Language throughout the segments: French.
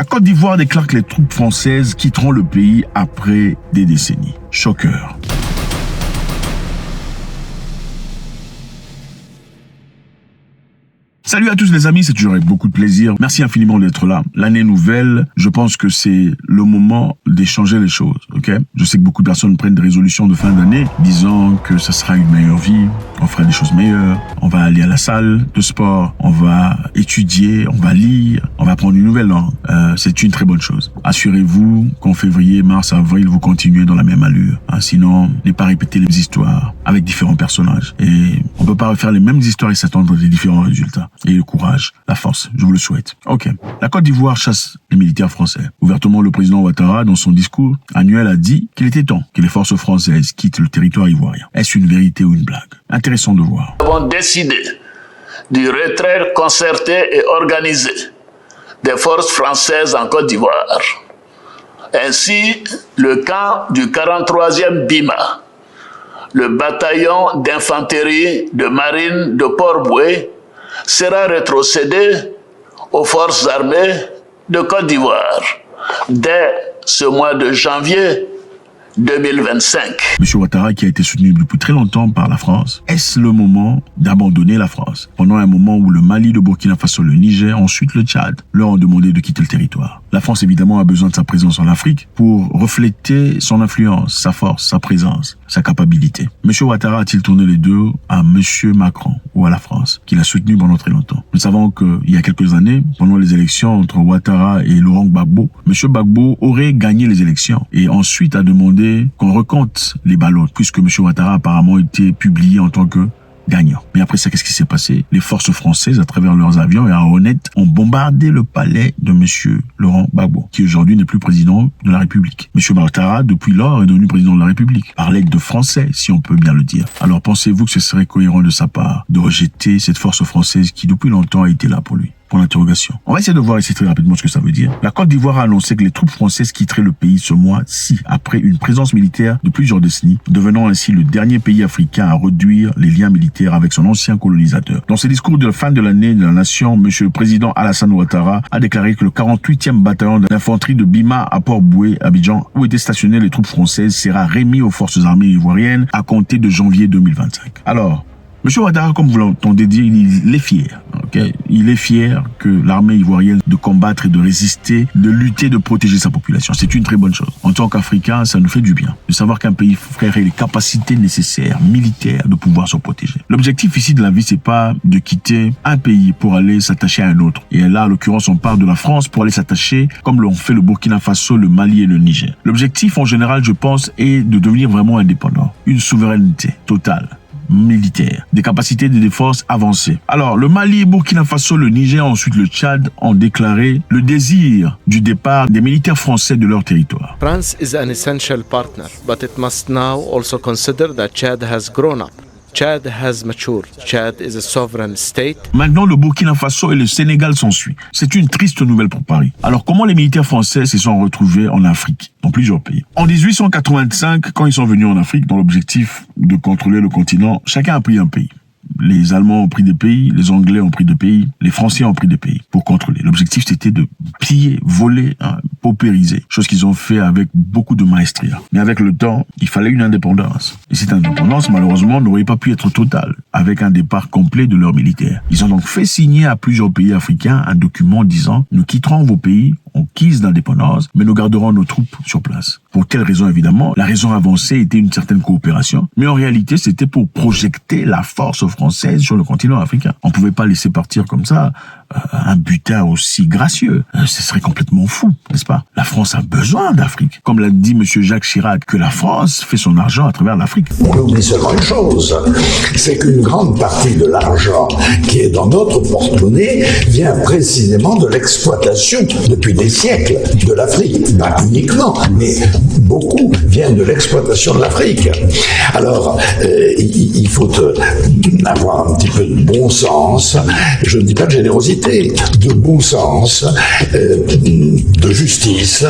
La Côte d'Ivoire déclare que les troupes françaises quitteront le pays après des décennies. Choqueur. Salut à tous les amis, c'est toujours avec beaucoup de plaisir. Merci infiniment d'être là. L'année nouvelle, je pense que c'est le moment d'échanger les choses, ok? Je sais que beaucoup de personnes prennent des résolutions de fin d'année, disant que ça sera une meilleure vie, on fera des choses meilleures, on va aller à la salle de sport, on va étudier, on va lire, on va apprendre une nouvelle langue. C'est une très bonne chose. Assurez-vous qu'en février, mars, avril, vous continuez dans la même allure. Sinon, n'est pas répéter les histoires avec différents personnages. Et on peut pas refaire les mêmes histoires et s'attendre à des différents résultats. Et le courage, la force, je vous le souhaite. Ok. La Côte d'Ivoire chasse les militaires français. Ouvertement, le président Ouattara, dans son discours annuel, a dit qu'il était temps que les forces françaises quittent le territoire ivoirien. Est-ce une vérité ou une blague? Intéressant de voir. Nous avons décidé du retrait concerté et organisé des forces françaises en Côte d'Ivoire. Ainsi, le camp du 43e BIMA, le bataillon d'infanterie de marine de Port-Bouët, sera rétrocédé aux forces armées de Côte d'Ivoire dès ce mois de janvier 2025. Monsieur Ouattara, qui a été soutenu depuis très longtemps par la France, est-ce le moment d'abandonner la France? Pendant un moment où le Mali, le Burkina Faso, le Niger, ensuite le Tchad, leur ont demandé de quitter le territoire. La France, évidemment, a besoin de sa présence en Afrique pour refléter son influence, sa force, sa présence, sa capacité. Monsieur Ouattara a-t-il tourné les deux à Monsieur Macron ou à la France, qu'il a soutenu pendant très longtemps? Nous savons qu'il y a quelques années, pendant les élections entre Ouattara et Laurent Gbagbo, Monsieur Gbagbo aurait gagné les élections et ensuite a demandé qu'on recompte les ballots, puisque M. Ouattara a apparemment été publié en tant que gagnant. Mais après ça, qu'est-ce qui s'est passé? Les forces françaises, à travers leurs avions et à Honnête, ont bombardé le palais de M. Laurent Gbagbo, qui aujourd'hui n'est plus président de la République. M. Ouattara, depuis lors, est devenu président de la République, par l'aide de Français, si on peut bien le dire. Alors pensez-vous que ce serait cohérent de sa part de rejeter cette force française qui, depuis longtemps, a été là pour lui? Pour l'interrogation. On va essayer de voir ici très rapidement ce que ça veut dire. La Côte d'Ivoire a annoncé que les troupes françaises quitteraient le pays ce mois-ci, après une présence militaire de plusieurs décennies, devenant ainsi le dernier pays africain à réduire les liens militaires avec son ancien colonisateur. Dans ses discours de la fin de l'année de la nation, Monsieur le Président Alassane Ouattara a déclaré que le 48e bataillon d'infanterie de Bima à Port-Bouët, Abidjan, où étaient stationnées les troupes françaises, sera remis aux forces armées ivoiriennes à compter de janvier 2025. Alors, Monsieur Ouattara, comme vous l'entendez dire, il est fier. Okay? Il est fier que l'armée ivoirienne de combattre et de résister, de lutter, de protéger sa population. C'est une très bonne chose. En tant qu'Africains, ça nous fait du bien de savoir qu'un pays frère ait les capacités nécessaires, militaires, de pouvoir se protéger. L'objectif ici de la vie, c'est pas de quitter un pays pour aller s'attacher à un autre. Et là, en l'occurrence, on parle de la France pour aller s'attacher, comme l'ont fait le Burkina Faso, le Mali et le Niger. L'objectif, en général, je pense, est de devenir vraiment indépendant. Une souveraineté totale. Militaire, des capacités de défense avancées. Alors, le Mali, Burkina Faso, le Niger, ensuite le Tchad ont déclaré le désir du départ des militaires français de leur territoire. France is an essential partner, but it must now also consider that Chad has grown up. Chad has matured. Chad is a sovereign state. Maintenant, le Burkina Faso et le Sénégal s'ensuivent. C'est une triste nouvelle pour Paris. Alors, comment les militaires français se sont retrouvés en Afrique, dans plusieurs pays? En 1885, quand ils sont venus en Afrique, dans l'objectif de contrôler le continent, chacun a pris un pays. Les Allemands ont pris des pays, les Anglais ont pris des pays, les Français ont pris des pays pour contrôler. L'objectif, c'était de piller, voler, paupériser. Chose qu'ils ont fait avec beaucoup de maestria. Mais avec le temps, il fallait une indépendance. Et cette indépendance, malheureusement, n'aurait pas pu être totale, avec un départ complet de leurs militaires. Ils ont donc fait signer à plusieurs pays africains un document disant « Nous quitterons vos pays, on quitte l'indépendance, mais nous garderons nos troupes sur place. » Pour quelle raison, évidemment? La raison avancée était une certaine coopération, mais en réalité, c'était pour projeter la force française sur le continent africain. On ne pouvait pas laisser partir comme ça un butin aussi gracieux. Ce serait complètement fou, n'est-ce pas? La France a besoin d'Afrique. Comme l'a dit M. Jacques Chirac, que la France fait son argent à travers l'Afrique. On oublie seulement une chose, c'est qu'une grande partie de l'argent qui est dans notre porte-monnaie vient précisément de l'exploitation depuis des siècles de l'Afrique. Pas uniquement, mais beaucoup vient de l'exploitation de l'Afrique. Alors, il faut avoir un petit peu de bon sens, je ne dis pas de générosité, de bon sens, de justice,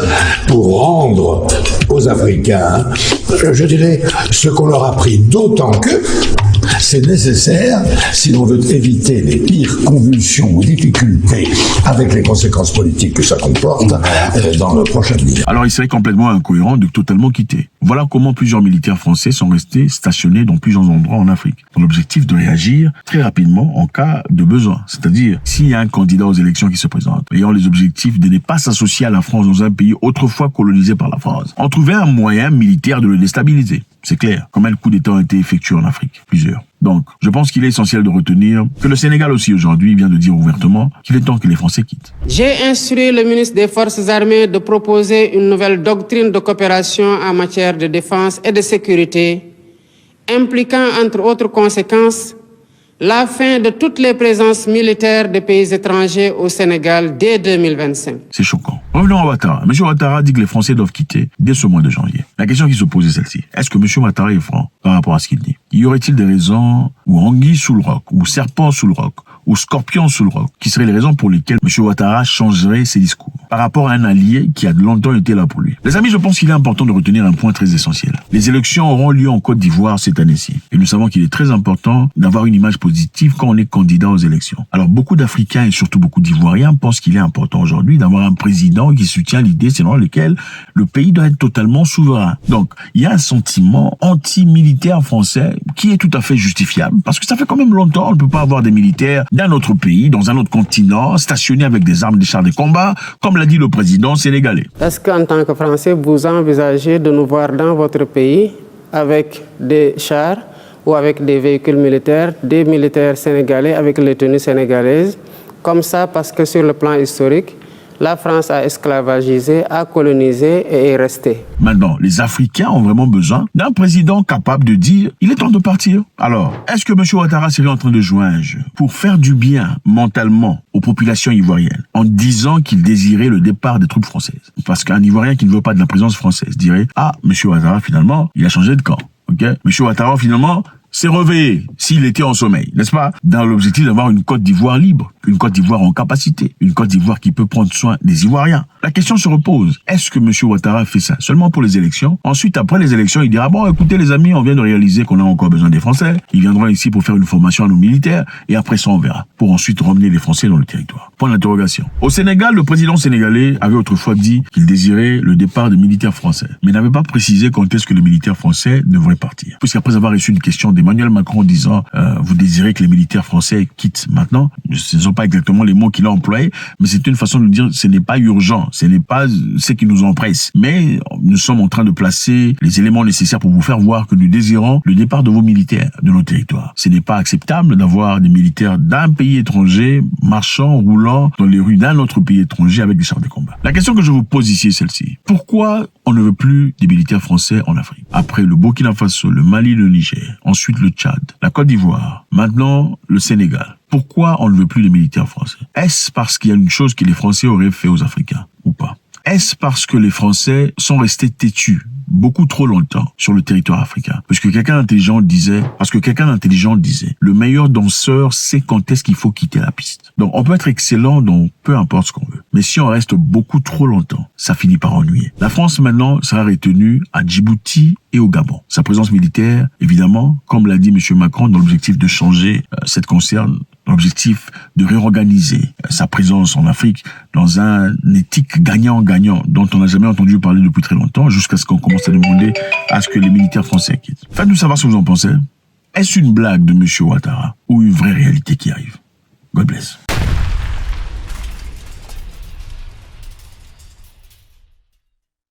pour rendre aux Africains, je dirais, ce qu'on leur a pris, d'autant que C'est nécessaire si l'on veut éviter les pires convulsions ou difficultés avec les conséquences politiques que ça comporte dans le prochain avenir. Alors il serait complètement incohérent de totalement quitter. Voilà comment plusieurs militaires français sont restés stationnés dans plusieurs endroits en Afrique, dans l'objectif de réagir très rapidement en cas de besoin. C'est-à-dire, s'il y a un candidat aux élections qui se présente, ayant les objectifs de ne pas s'associer à la France dans un pays autrefois colonisé par la France, on trouvait un moyen militaire de le déstabiliser. C'est clair. Combien de coups d'État ont été effectués en Afrique? Plusieurs. Donc, je pense qu'il est essentiel de retenir que le Sénégal aussi aujourd'hui vient de dire ouvertement qu'il est temps que les Français quittent. J'ai instruit le ministre des Forces armées de proposer une nouvelle doctrine de coopération en matière de défense et de sécurité, impliquant entre autres conséquences la fin de toutes les présences militaires des pays étrangers au Sénégal dès 2025. C'est choquant. Revenons à Ouattara. M. Ouattara dit que les Français doivent quitter dès ce mois de janvier. La question qui se pose est celle-ci. Est-ce que M. Ouattara est franc par rapport à ce qu'il dit? Y aurait-il des raisons, ou anguilles sous le roc, ou serpents sous le roc, ou scorpions sous le roc, qui seraient les raisons pour lesquelles M. Ouattara changerait ses discours par rapport à un allié qui a longtemps été là pour lui? Les amis, je pense qu'il est important de retenir un point très essentiel. Les élections auront lieu en Côte d'Ivoire cette année-ci. Et nous savons qu'il est très important d'avoir une image positive quand on est candidat aux élections. Alors beaucoup d'Africains et surtout beaucoup d'Ivoiriens pensent qu'il est important aujourd'hui d'avoir un président qui soutient l'idée selon laquelle le pays doit être totalement souverain. Donc, il y a un sentiment anti-militaire français qui est tout à fait justifiable parce que ça fait quand même longtemps on ne peut pas avoir des militaires d'un autre pays, dans un autre continent, stationnés avec des armes, des chars de combat, comme l'a dit le président sénégalais. Est-ce qu'en tant que Français, vous envisagez de nous voir dans votre pays avec des chars ou avec des véhicules militaires, des militaires sénégalais avec les tenues sénégalaises, comme ça parce que sur le plan historique, la France a esclavagisé, a colonisé et est restée. Maintenant, les Africains ont vraiment besoin d'un président capable de dire « il est temps de partir ». Alors, est-ce que M. Ouattara serait en train de jouer un jeu pour faire du bien mentalement aux populations ivoiriennes en disant qu'il désirait le départ des troupes françaises? Parce qu'un Ivoirien qui ne veut pas de la présence française dirait « ah, M. Ouattara, finalement, il a changé de camp. Okay? M. Ouattara, finalement, s'est réveillé s'il était en sommeil, n'est-ce pas? Dans l'objectif d'avoir une Côte d'Ivoire libre, une Côte d'Ivoire en capacité, une Côte d'Ivoire qui peut prendre soin des Ivoiriens. La question se repose, est-ce que M. Ouattara fait ça seulement pour les élections? Ensuite, après les élections, il dira, bon, écoutez les amis, on vient de réaliser qu'on a encore besoin des Français, ils viendront ici pour faire une formation à nos militaires, et après ça, on verra, pour ensuite ramener les Français dans le territoire. Point d'interrogation. Au Sénégal, le président sénégalais avait autrefois dit qu'il désirait le départ des militaires français, mais n'avait pas précisé quand est-ce que les militaires français devraient partir. Puisqu'après avoir reçu une question d'Emmanuel Macron disant vous désirez que les militaires français quittent maintenant, ce ne sont pas exactement les mots qu'il a employés, mais c'est une façon de dire ce n'est pas urgent, ce n'est pas ce qui nous empresse, mais nous sommes en train de placer les éléments nécessaires pour vous faire voir que nous désirons le départ de vos militaires de nos territoires. Ce n'est pas acceptable d'avoir des militaires d'un pays étranger marchant, roulant dans les rues d'un autre pays étranger avec des chars de combat. La question que je vous pose ici est celle-ci. Pourquoi on ne veut plus des militaires français en Afrique? Après le Burkina Faso, le Mali, le Niger, ensuite le Tchad, la Côte d'Ivoire, maintenant le Sénégal. Pourquoi on ne veut plus des militaires français? Est-ce parce qu'il y a une chose que les Français auraient fait aux Africains ou pas? Est-ce parce que les Français sont restés têtus beaucoup trop longtemps sur le territoire africain? Parce que quelqu'un d'intelligent disait, le meilleur danseur sait quand est-ce qu'il faut quitter la piste. Donc on peut être excellent dans peu importe ce qu'on veut. Mais si on reste beaucoup trop longtemps, ça finit par ennuyer. La France maintenant sera retenue à Djibouti et au Gabon. Sa présence militaire, évidemment, comme l'a dit M. Macron, dans l'objectif de changer cette concerne, dans l'objectif de réorganiser sa présence en Afrique dans un éthique gagnant-gagnant dont on n'a jamais entendu parler depuis très longtemps, jusqu'à ce qu'on commence à demander à ce que les militaires français quittent. Faites-nous savoir ce que vous en pensez. Est-ce une blague de M. Ouattara ou une vraie réalité qui arrive? God bless.